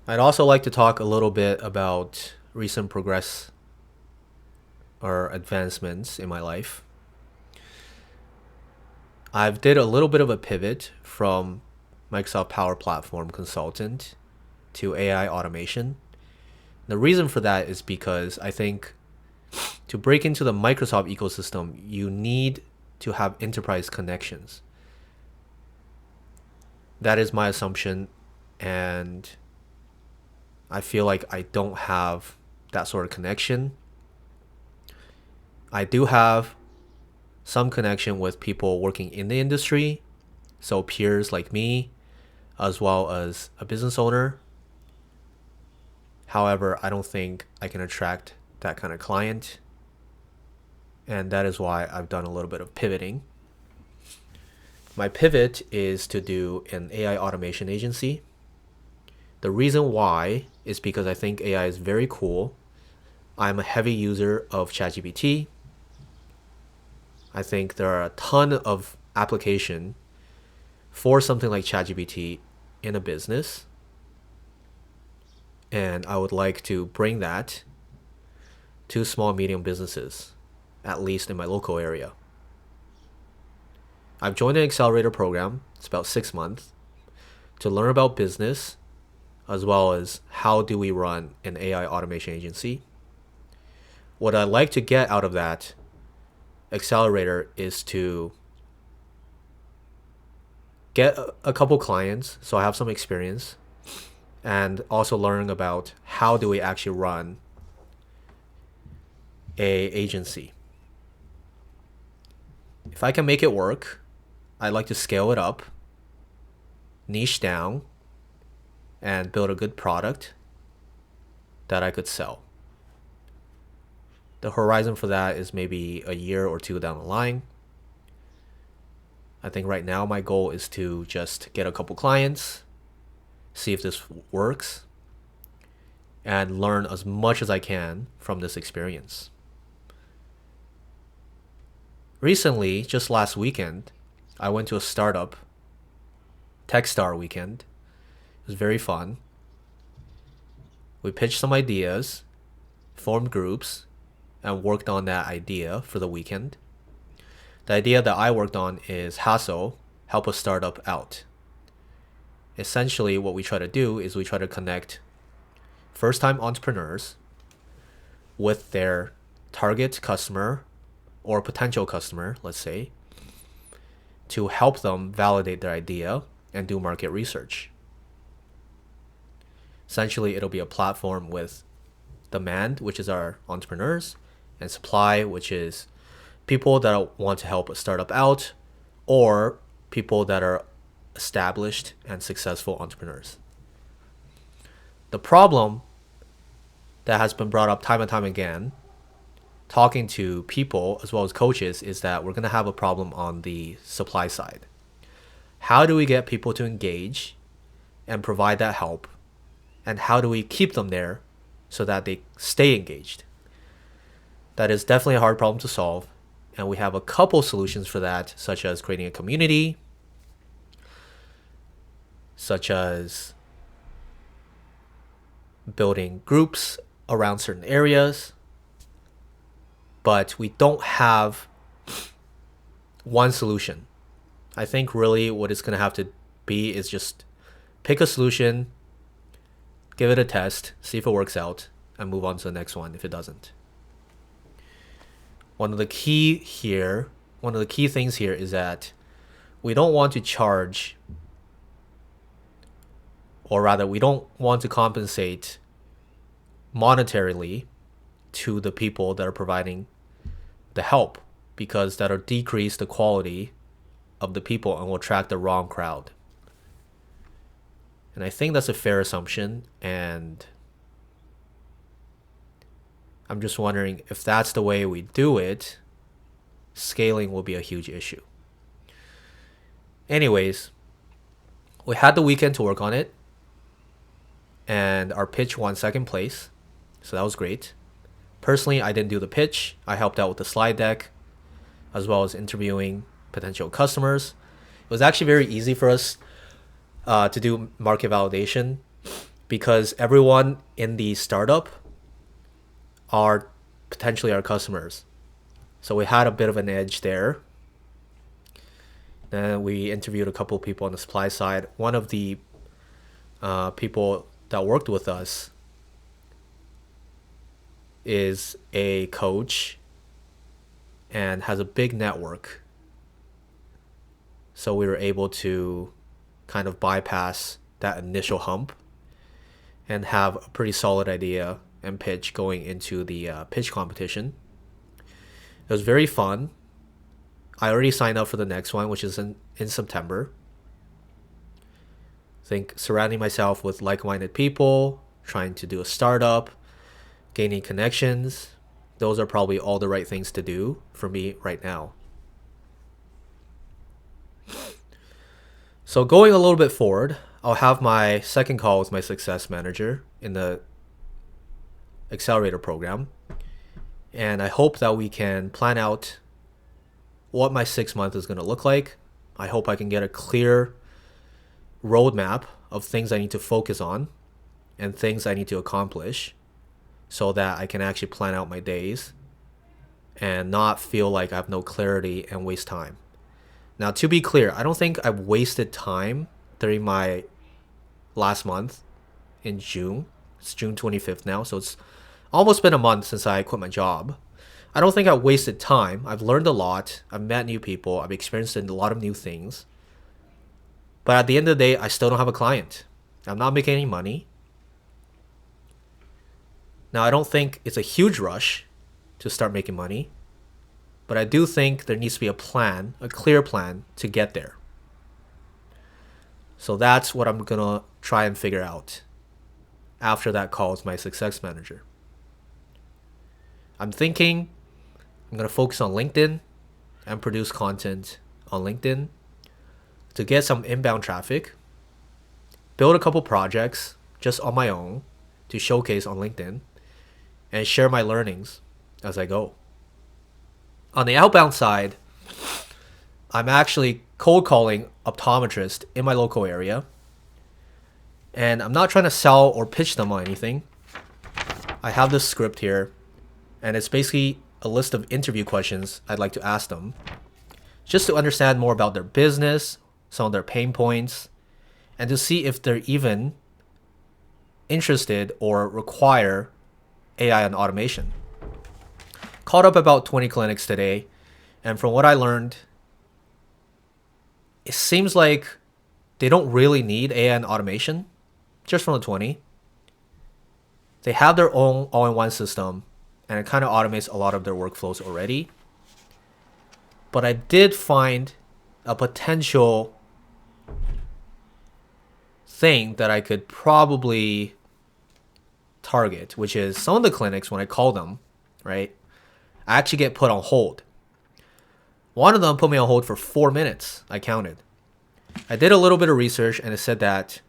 I'd also like to talk a little bit about recent progress or advancements in my life. I've did a little bit of a pivot from Microsoft Power Platform consultant to AI automation. The reason for that is because I think to break into the Microsoft ecosystem, you need to have enterprise connections. That is my assumption, and I feel like I don't have that sort of connection. I do have some connection with people working in the industry, so peers like me, as well as a business owner. However, I don't think I can attract that kind of client, and that is why I've done a little bit of pivoting. My pivot is to do an AI automation agency. The reason why is because I think AI is very cool. I'm a heavy user of ChatGPT. I think there are a ton of application for something like ChatGPT in a business, and I would like to bring that to small and medium businesses, at least in my local area. I've joined an accelerator program, it's about 6 months, to learn about business as well as how do we run an AI automation agency. What I'd like to get out of that accelerator is to get a couple clients so I have some experience, and also learn about how do we actually run a agency. If I can make it work, I'd like to scale it up, niche down, and build a good product that I could sell. The horizon for that is maybe a year or two down the line. I think right now my goal is to just get a couple clients, see if this works, and learn as much as I can from this experience. Recently, just last weekend, I went to a startup, Techstar weekend. It was very fun. We pitched some ideas, formed groups, and worked on that idea for the weekend. The idea that I worked on is Hassle, help a startup out. Essentially, what we try to do is we try to connect first-time entrepreneurs with their target customer or potential customer, let's say, to help them validate their idea and do market research. Essentially, it'll be a platform with demand, which is our entrepreneurs, and supply, which is people that want to help a startup out, or people that are established and successful entrepreneurs. The problem that has been brought up time and time again, talking to people as well as coaches, is that we're going to have a problem on the supply side. How do we get people to engage and provide that help? And how do we keep them there so that they stay engaged? That is definitely a hard problem to solve. And we have a couple solutions for that, such as creating a community, such as building groups around certain areas. But we don't have one solution. I think really what it's going to have to be is just pick a solution, give it a test, see if it works out, and move on to the next one if it doesn't. One of the key things here is that we don't want to charge, or rather we don't want to compensate monetarily to the people that are providing the help, because that'll decrease the quality of the people and will attract the wrong crowd. And I think that's a fair assumption, and I'm just wondering if that's the way we do it, scaling will be a huge issue. Anyways, we had the weekend to work on it, and our pitch won second place, so that was great. Personally, I didn't do the pitch. I helped out with the slide deck, as well as interviewing potential customers. It was actually very easy for us to do market validation. because everyone in the startup are potentially our customers. So we had a bit of an edge there. Then we interviewed a couple of people on the supply side. One of the people that worked with us is a coach and has a big network. So we were able to kind of bypass that initial hump and have a pretty solid idea and pitch going into the pitch competition. It was very fun. I already signed up for the next one, which is in September. I think surrounding myself with like-minded people, trying to do a startup, gaining connections, those are probably all the right things to do for me right now. So going a little bit forward, I'll have my second call with my success manager in the accelerator program. And I hope that we can plan out what my 6 month is going to look like. I hope I can get a clear roadmap of things I need to focus on and things I need to accomplish so that I can actually plan out my days and not feel like I have no clarity and waste time. Now, to be clear, I don't think I've wasted time during my last month in June. It's June 25th now, so it's almost been a month since I quit my job. I don't think I wasted time. I've learned a lot. I've met new people. I've experienced a lot of new things. But at the end of the day, I still don't have a client. I'm not making any money. Now, I don't think it's a huge rush to start making money. But I do think there needs to be a plan, a clear plan to get there. So that's what I'm going to try and figure out after that call with my success manager. I'm thinking I'm going to focus on LinkedIn and produce content on LinkedIn to get some inbound traffic, build a couple projects just on my own to showcase on LinkedIn, and share my learnings as I go. On the outbound side, I'm actually cold calling optometrists in my local area. And I'm not trying to sell or pitch them on anything. I have this script here, and it's basically a list of interview questions I'd like to ask them, just to understand more about their business, some of their pain points, and to see if they're even interested or require AI and automation. Called up about 20 clinics today, and from what I learned, it seems like they don't really need AI and automation, just from the 20. They have their own all-in-one system, and it kind of automates a lot of their workflows already. But I did find a potential thing that I could probably target, which is some of the clinics, when I call them, right, I actually get put on hold. One of them put me on hold for 4 minutes. I counted. I did a little bit of research, and it said that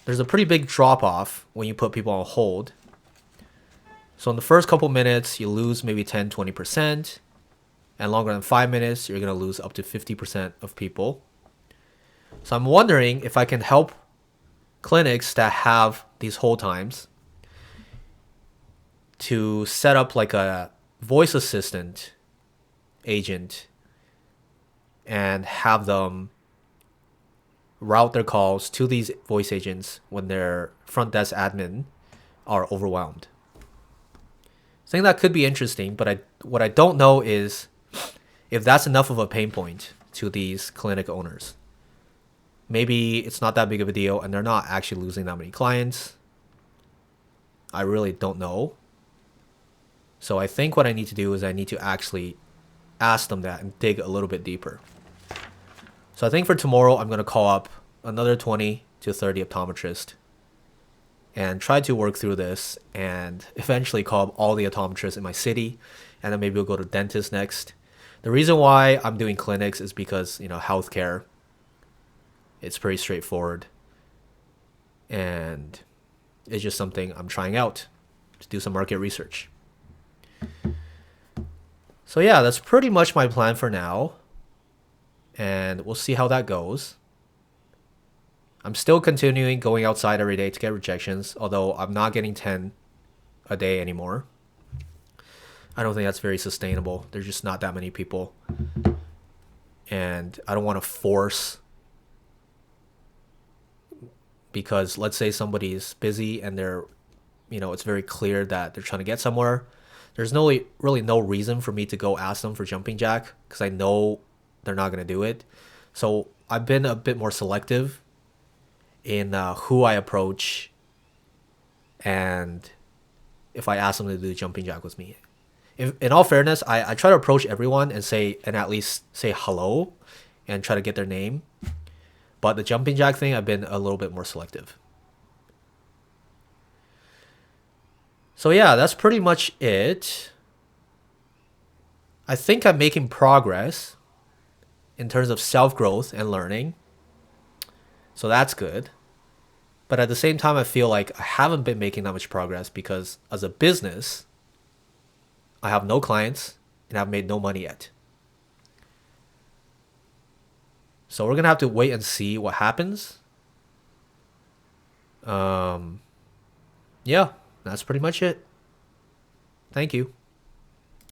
there's a pretty big drop off when you put people on hold. So in the first couple minutes, you lose maybe 10-20%. And longer than 5 minutes, you're going to lose up to 50% of people. So I'm wondering if I can help clinics that have these hold times to set up like a voice assistant agent and have them route their calls to these voice agents when their front desk admin are overwhelmed. I think that could be interesting, but what I don't know is if that's enough of a pain point to these clinic owners. Maybe it's not that big of a deal and they're not actually losing that many clients. I really don't know. So I think what I need to do is I need to actually ask them that and dig a little bit deeper. So I think for tomorrow, I'm going to call up another 20 to 30 optometrists and try to work through this and eventually call up all the optometrists in my city. And then maybe we'll go to dentist next. The reason why I'm doing clinics is because, healthcare, it's pretty straightforward. And it's just something I'm trying out to do some market research. So yeah, that's pretty much my plan for now. And we'll see how that goes. I'm still continuing going outside every day to get rejections, although I'm not getting 10 a day anymore. I don't think that's very sustainable. There's just not that many people. And I don't want to force, because let's say somebody's busy and they're, it's very clear that they're trying to get somewhere. There's really no reason for me to go ask them for jumping jack because I know they're not going to do it. So I've been a bit more selective in who I approach and if I ask them to do jumping jack with me. In all fairness, I try to approach everyone and at least say hello and try to get their name. But the jumping jack thing, I've been a little bit more selective. So yeah, that's pretty much it. I think I'm making progress in terms of self-growth and learning. So that's good. But at the same time, I feel like I haven't been making that much progress because as a business, I have no clients and I've made no money yet. So we're going to have to wait and see what happens. Yeah, that's pretty much it. Thank you.